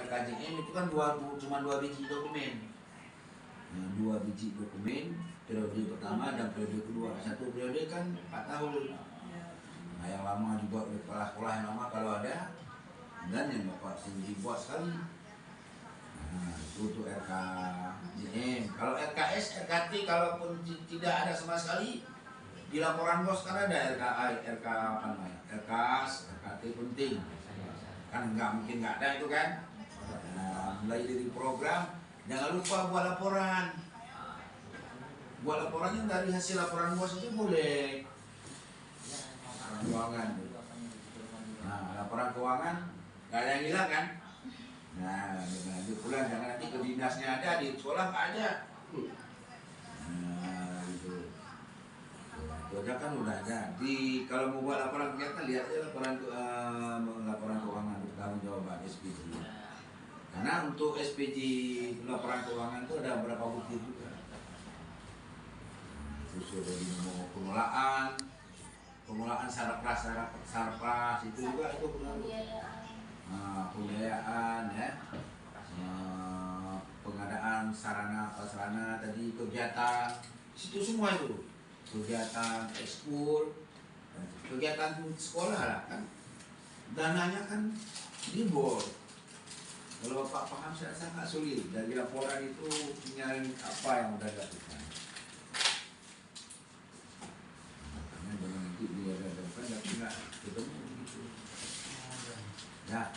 RKJM itu kan cuma 2 biji dokumen. Nah, 2 biji dokumen, periode pertama dan periode kedua. Satu periode kan 4 tahun. Nah, yang lama juga kepala sekolah yang lama kalau ada, dan yang Bapak sendiri buat sekali. Nah, itu untuk RKJM. Kalau RKS, RKT kalaupun tidak ada sama sekali, di laporan bos kan ada RKA, RK apa namanya, RKAS, RKT penting. Kan nggak mungkin nggak ada itu kan. Nah, mulai dari program, jangan lupa buat laporan. Buat laporannya dari hasil laporan bos itu boleh. Keuangan. Nah, laporan keuangan nggak ada yang hilang kan? Nah, dengan pulang jangan nanti ke dinasnya ada, di sekolah nggak ada. Nah, gitu. Itu aja kan udah ada. Kalau mau buat laporan kegiatan, lihat aja laporan keuangan untuk tanggung jawab SPJ. Karena untuk SPJ laporan keuangan itu ada beberapa bukti juga. Khusus dari pengelolaan sarpras itu juga itu pembiayaan ya, pengadaan sarana prasarana tadi, kegiatan situ semua itu, kegiatan ekskul, kegiatan sekolah lah kan, dananya kan dibor. Kalau Bapak paham saya sangat sulit dari laporan itu nyari apa yang udah dilakukan. Makanya jangan nanti dia ada tapi nggak ketemu gitu. Ya.